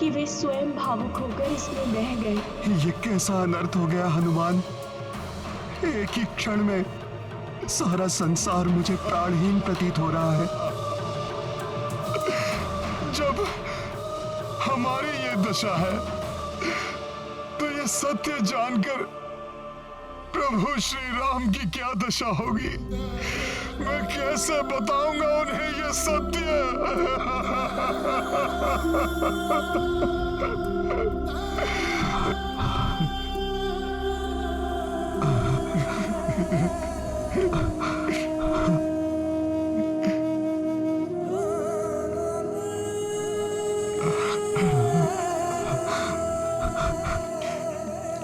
कि वे स्वयं भावुक होकर इसमें बह गए। ये कैसा अनर्थ हो गया हनुमान। एक ही क्षण में सारा संसार मुझे प्राणहीन प्रतीत हो रहा है। जब हमारी ये दशा है तो ये सत्य जानकर प्रभु श्री राम की क्या दशा होगी। मैं कैसे बताऊंगा उन्हें ये सत्य।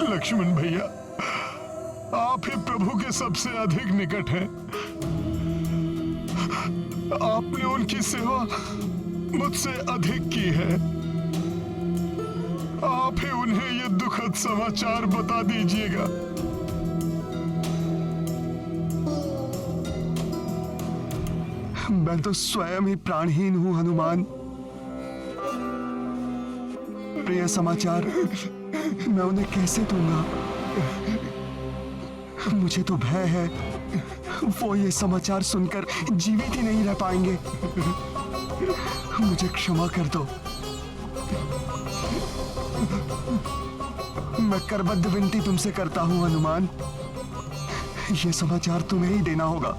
लक्ष्मण भैया, आप ही प्रभु के सबसे अधिक निकट हैं। आपने उनकी सेवा मुझसे अधिक की है। आप ही उन्हें ये दुखद समाचार बता दीजिएगा। मैं तो स्वयं ही प्राणहीन हूं हनुमान। प्रिय समाचार मैं उन्हें कैसे दूंगा। मुझे तो भय है वो ये समाचार सुनकर जीवित ही नहीं रह पाएंगे। मुझे क्षमा कर दो। मैं करबद्ध विनती तुमसे करता हूं हनुमान, ये समाचार तुम्हें ही देना होगा।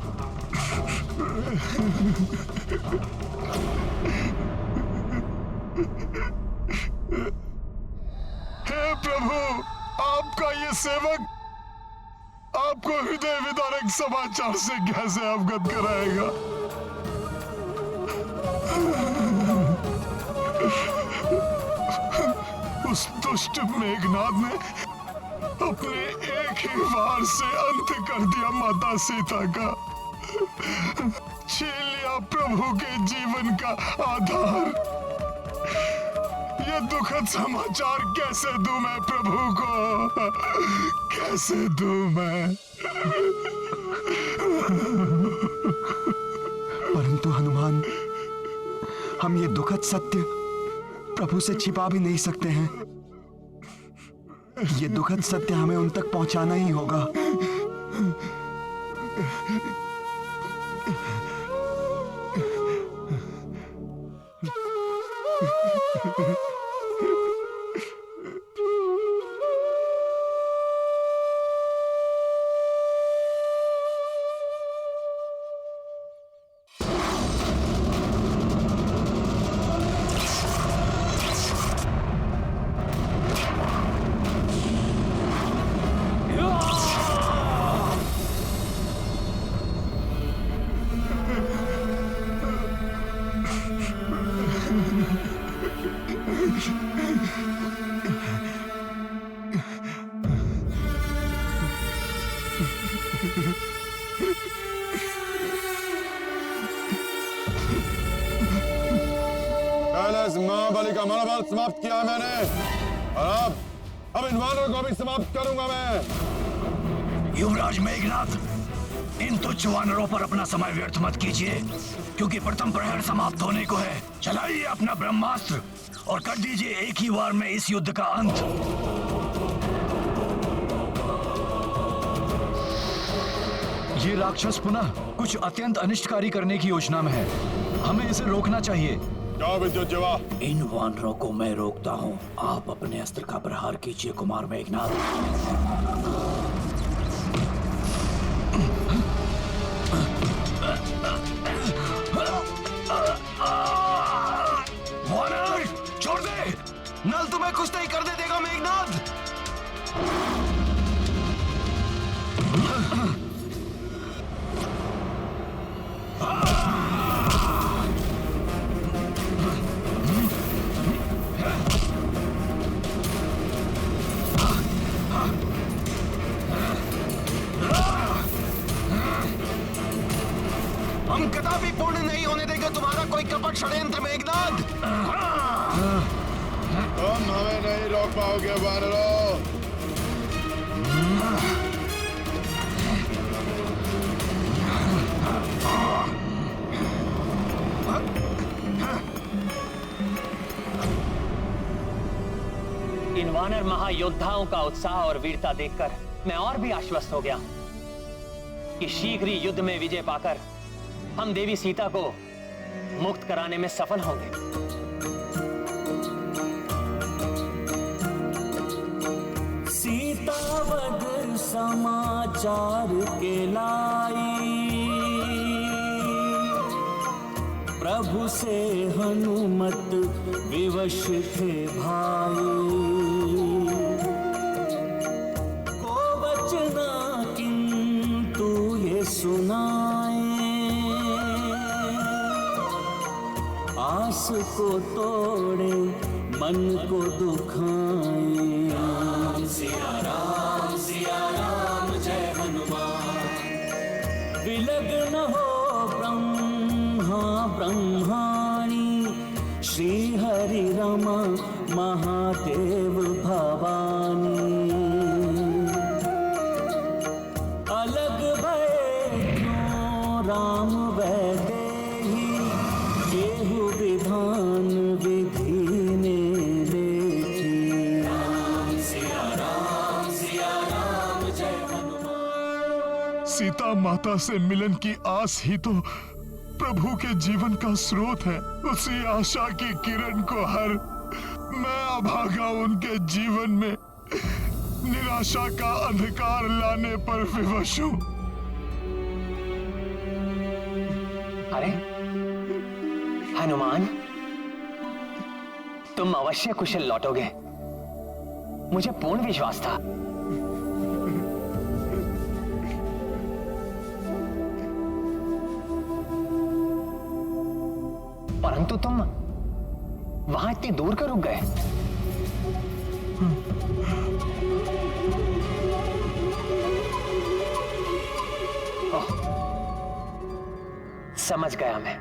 हे प्रभु, आपका ये सेवक आपको हृदय विदारक समाचार से कैसे अवगत कराएगा। उस दुष्ट मेघनाद ने अपने एक ही वार से अंत कर दिया माता सीता का, छीन लिया प्रभु के जीवन का आधार। ये दुखद समाचार कैसे दूं मैं प्रभु को, कैसे दूं मैं। परंतु हनुमान, हम ये दुखद सत्य प्रभु से छिपा भी नहीं सकते हैं। ये दुखद सत्य हमें उन तक पहुंचाना ही होगा। महाबली का मनोबल समाप्त किया मैंने, और अब इन वानरों को भी समाप्त करूंगा मैं। युवराज मेघनाथ, इन तुच्छ वानरों पर अपना समय व्यर्थ मत कीजिए, क्योंकि प्रथम प्रहर समाप्त होने को है। चलाइए अपना ब्रह्मास्त्र और कर दीजिए एक ही वार में इस युद्ध का अंत। ये राक्षस पुनः कुछ अत्यंत अनिष्टकारी करने की योजना में है। हमें इसे रोकना चाहिए। जाओ विद्युज्जवा। इन वानरों को मैं रोकता हूँ। आप अपने अस्त्र का प्रहार कीजिए कुमार मेघनाथ। वानर छोड़ दे। नल तुम्हें कुछ नहीं करने देगा मेघनाथ। हम कदापि पूर्ण नहीं होने देंगे तुम्हारा कोई कपट षड्यंत्र मेघनाथ। तुम हमें नहीं रोक पाओगे वानरों। इन वानर महायोद्धाओं का उत्साह और वीरता देखकर मैं और भी आश्वस्त हो गया हूं कि शीघ्र ही युद्ध में विजय पाकर हम देवी सीता को मुक्त कराने में सफल होंगे। सीतावद समाचार के लाई, प्रभु से हनुमत विवश थे भाई। को वचना किंतु ये सुनाए, आस को तोड़े मन को दुखाए। सिया राम जय हनुमान। विलग्न हो ब्रह्मा ब्रह्माणी, श्री हरि रमा महादेव भवानी। अलग भय क्यों राम वैदेही, केहु विधान विधि ने देखी। सिया राम जय हनुमान। सीता माता से मिलन की आस ही तो प्रभु के जीवन का स्रोत है। उसी आशा की किरण को हर मैं अभागा उनके जीवन में निराशा का अंधकार लाने पर विवश हूं। अरे हनुमान, तुम अवश्य कुशल लौटोगे, मुझे पूर्ण विश्वास था। परंतु तुम वहां इतनी दूर क्यों रुक गए? समझ गया मैं।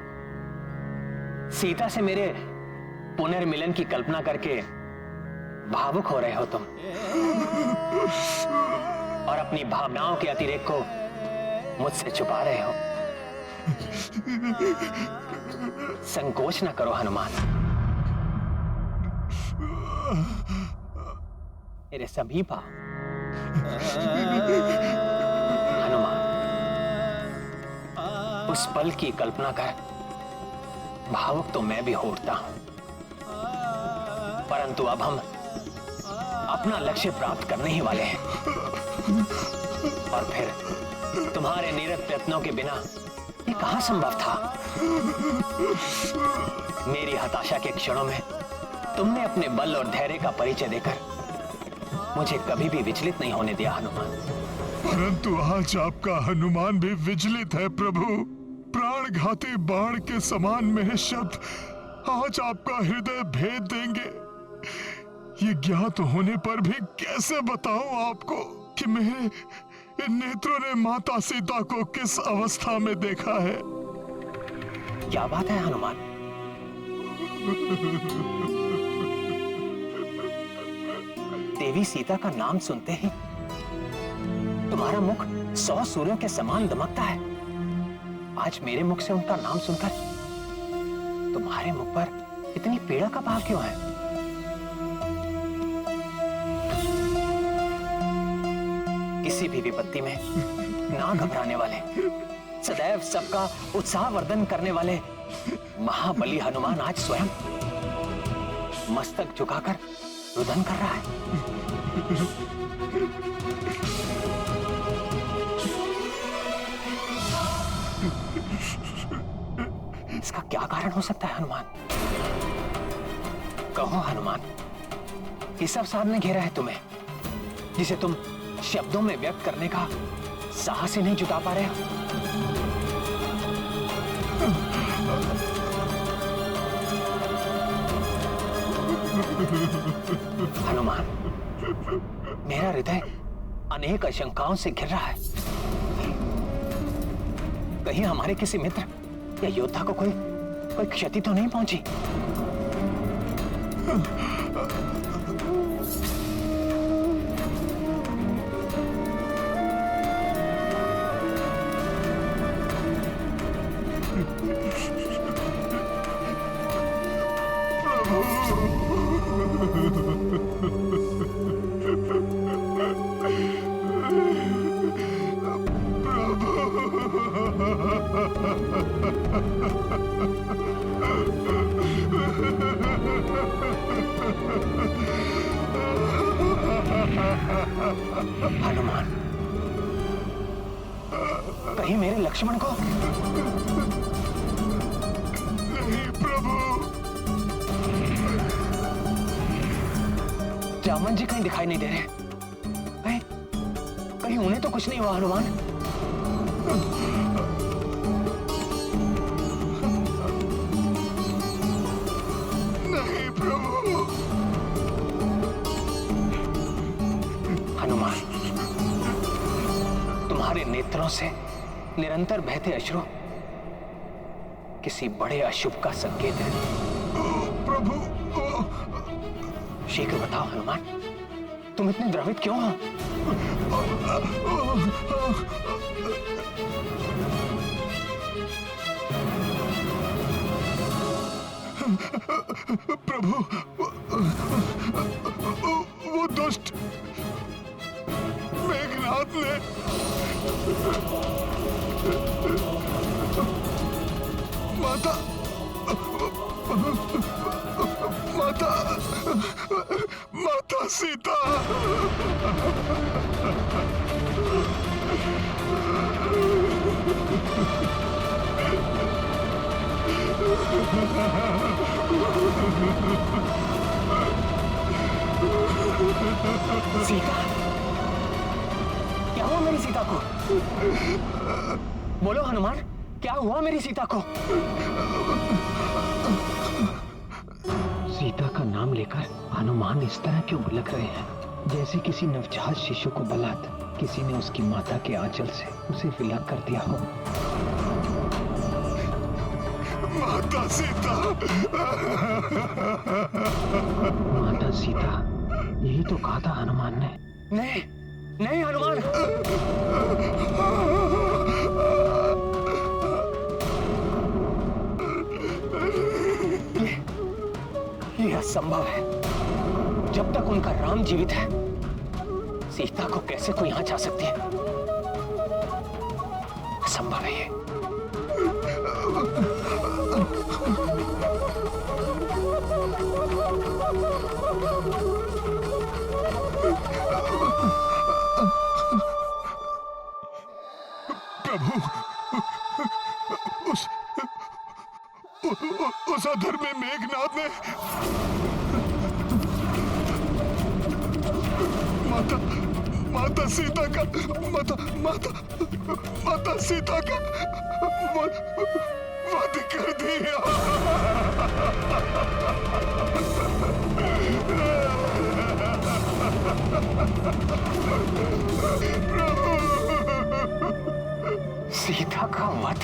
सीता से मेरे पुनर्मिलन की कल्पना करके भावुक हो रहे हो तुम, और अपनी भावनाओं के अतिरेक को मुझसे छुपा रहे हो। संकोच न करो हनुमान। मेरे सभी पाव हनुमान, उस पल की कल्पना कर भावुक तो मैं भी हो उठता हूं, परंतु अब हम अपना लक्ष्य प्राप्त करने ही वाले हैं, और फिर तुम्हारे निरत प्रयत्नों के बिना ये कहां संभव था। मेरी हताशा के क्षणों में तुमने अपने बल और धैर्य का परिचय देकर मुझे कभी भी विचलित नहीं होने दिया हनुमान। परंतु आज आपका हनुमान भी विचलित है प्रभु। प्राणघाती बाण के समान मेरे शब्द आज आपका हृदय भेद देंगे। ये ज्ञात होने पर भी कैसे बताऊं आपको कि मेरे इन नेत्रों ने माता सीता को किस अवस्था में देखा है। क्या बात है हनुमान? देवी सीता का नाम सुनते ही तुम्हारा मुख 100 सूर्यों के समान दमकता है। आज मेरे मुख से उनका नाम सुनकर तुम्हारे मुख पर इतनी पीड़ा का भाव क्यों है? किसी भी विपत्ति में ना घबराने वाले, सदैव सबका उत्साह वर्धन करने वाले महाबली हनुमान आज स्वयं मस्तक झुकाकर रुदन कर रहा है। इसका क्या कारण हो सकता है हनुमान? कहो हनुमान, किस अवसाद ने घेरा है तुम्हें, जिसे तुम शब्दों में व्यक्त करने का साहस ही नहीं जुटा पा रहे हो? हनुमान, मेरा हृदय अनेक आशंकाओं से घिर रहा है। कहीं हमारे किसी मित्र या योद्धा को कोई क्षति तो नहीं पहुंची? हनुमान, कहीं मेरे लक्ष्मण को? नहीं प्रभु। जामन जी कहीं दिखाई नहीं दे रहे। कहीं कहीं उन्हें तो कुछ नहीं हुआ हनुमान? नहीं प्रभु। हनुमान, तुम्हारे नेत्रों से निरंतर बहते अश्रु किसी बड़े अशुभ का संकेत है। प्रभु, शीघ्र बताओ हनुमान, तुम इतने द्रवित क्यों हो? प्रभु, वो दुष्ट मेघनाथ ने माता माता माता सीता सीता? क्या हुआ मेरी सीता को? बोलो हनुमान, क्या हुआ मेरी सीता को? सीता का नाम लेकर हनुमान इस तरह क्यों बुलक रहे हैं, जैसे किसी नवजात शिशु को बलात् किसी ने उसकी माता के आंचल से उसे विलग कर दिया हो। माता सीता, माता सीता, यही तो कहा था हनुमान ने। नहीं नहीं हनुमान, ये असंभव है। जब तक उनका राम जीवित है, सीता को कैसे कोई यहां जा सकती है? असंभव है ये। प्रभु, उस अधर्मी मेघनाथ ने माता सीता का माता सीता का वध कर दिया। सीता का वध?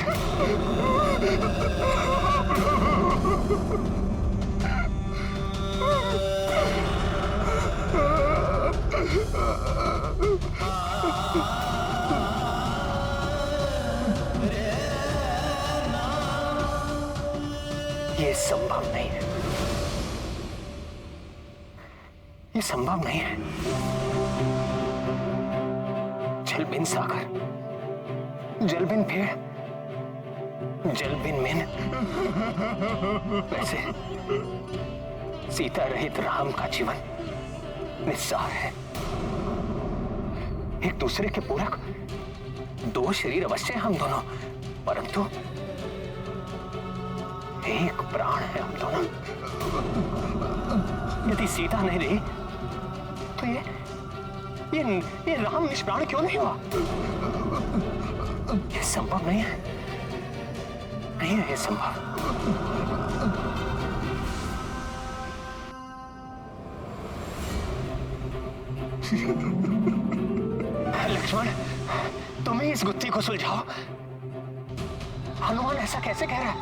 ये संभव नहीं है, ये संभव नहीं है। जल बिन सागर, जल बिन पेड़, जल बिन मेन, वैसे सीता रहित राम का जीवन निस्सार है। एक दूसरे के पूरक दो शरीर अवश्य हम दोनों, परंतु एक प्राण है हम दोनों। यदि सीता नहीं रही तो ये राम निष्प्राण क्यों नहीं हुआ? ये संभव नहीं है, नहीं है ये संभव। लक्ष्मण, तुम ही इस गुत्थी को सुलझाओ। हनुमान ऐसा कैसे कह रहा है?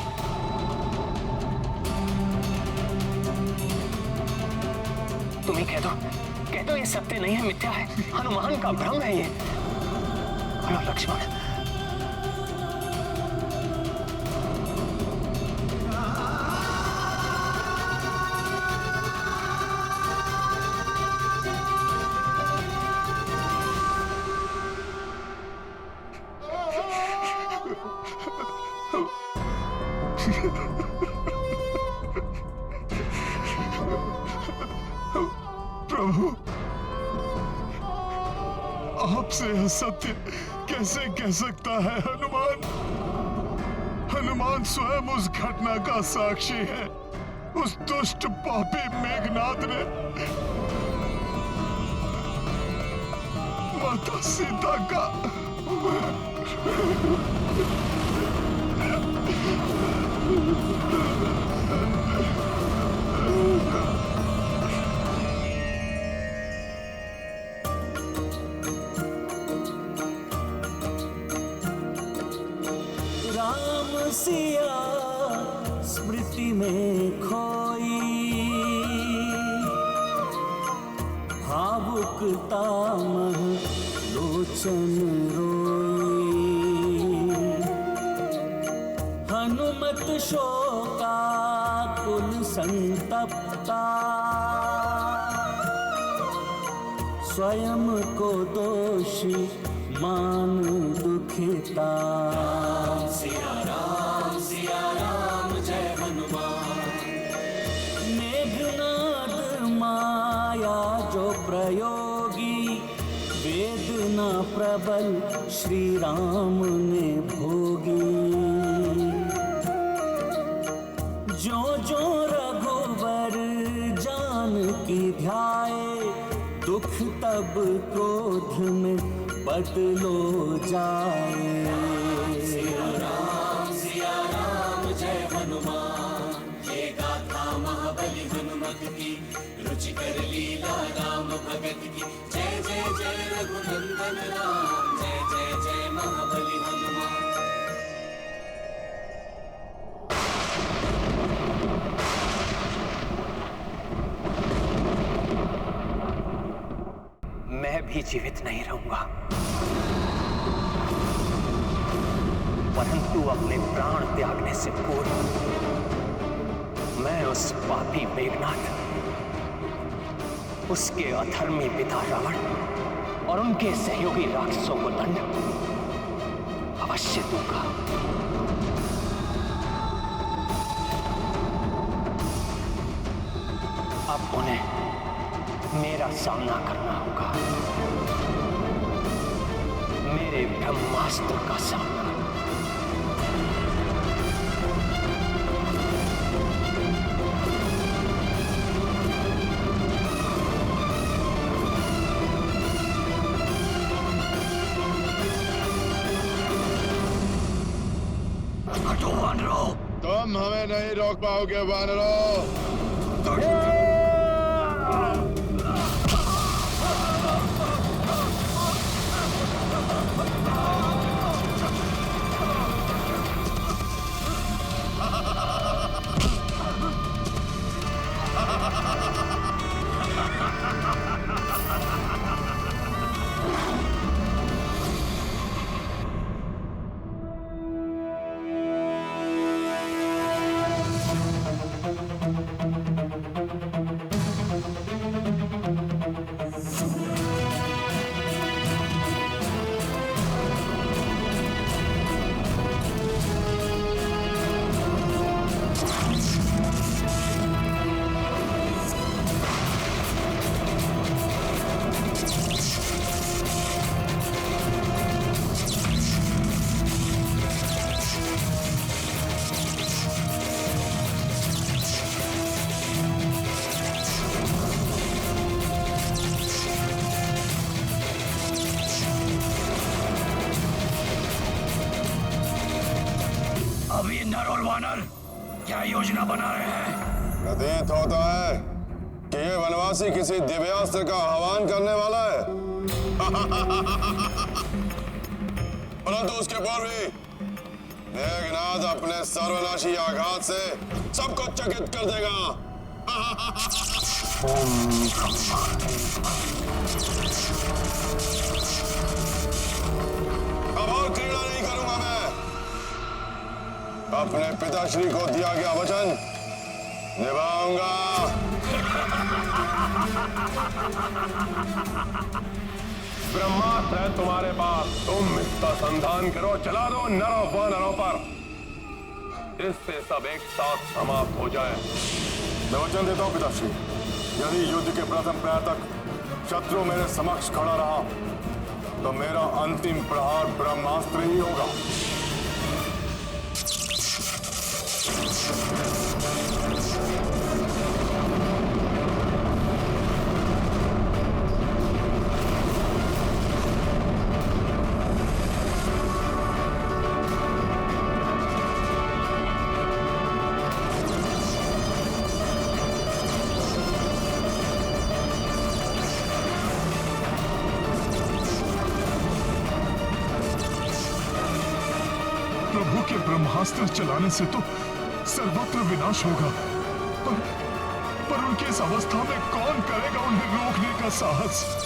तुम ही कह दो ये सत्य नहीं है, मिथ्या है, हनुमान का भ्रम है ये। बोलो लक्ष्मण। प्रभु, आपसे यह सत्य कैसे कह सकता है हनुमान? हनुमान स्वयं उस घटना का साक्षी है। उस दुष्ट पापी मेघनाद ने माता सीता का राम सिया स्मृति में खोई, भावुकता मह लोचन रोई। हनुमत शोका कुल संतप्ता, स्वयं को दोषी मान दुखिता। सिया राम जय हनुमान। मेघनाद माया जो प्रयोगी, वेदना प्रबल श्री राम ने भोगी। जो जो रघुवर जानकी ध्याए, दुख तब क्रोध में बदलो जाए। सिया राम जय हनुमान। ये गाथा महाबली हनुमत की, रुचि कर लीला राम भगत की। जय जय जय रघुनंदन राम, जय जय जय महाबली हनुमान। मैं भी जीवित नहीं रहूंगा, परंतु अपने प्राण त्यागने से पूर्व मैं उस पापी मेघनाद, उसके अधर्मी पिता रावण और उनके सहयोगी राक्षसों को दंड अवश्य दूंगा। अब उन्हें मेरा सामना करना होगा, मेरे ब्रह्मास्त्र का सामना। हटो वानरों! तुम हमें नहीं रोक पाओगे वानरों। अब ये नर और वानर क्या योजना बना रहे हैं? प्रतीत होता है कि ये वनवासी किसी दिव्यास्त्र का आह्वान करने वाला है। परंतु उसके पूर्व ही मेघनाद अपने सर्वनाशी आघात से सबको चकित कर देगा। अब और क्रीड़ा नहीं करूंगा मैं। अपने पिताश्री को दिया गया वचन निभाऊंगा। ब्रह्मास्त्र है तुम्हारे पास, तुम इसका संधान करो, चला दो नरों वानरों पर, इससे सब एक साथ समाप्त हो जाए। मैं वचन देता हूं पिताश्री, यदि युद्ध के प्रथम प्रहर तक शत्रु मेरे समक्ष खड़ा रहा तो मेरा अंतिम प्रहार ब्रह्मास्त्र ही होगा। प्रभु के ब्रह्मास्त्र चलाने से तो सर्वत्र विनाश होगा, पर उनकी इस अवस्था में कौन करेगा उन्हें रोकने का साहस?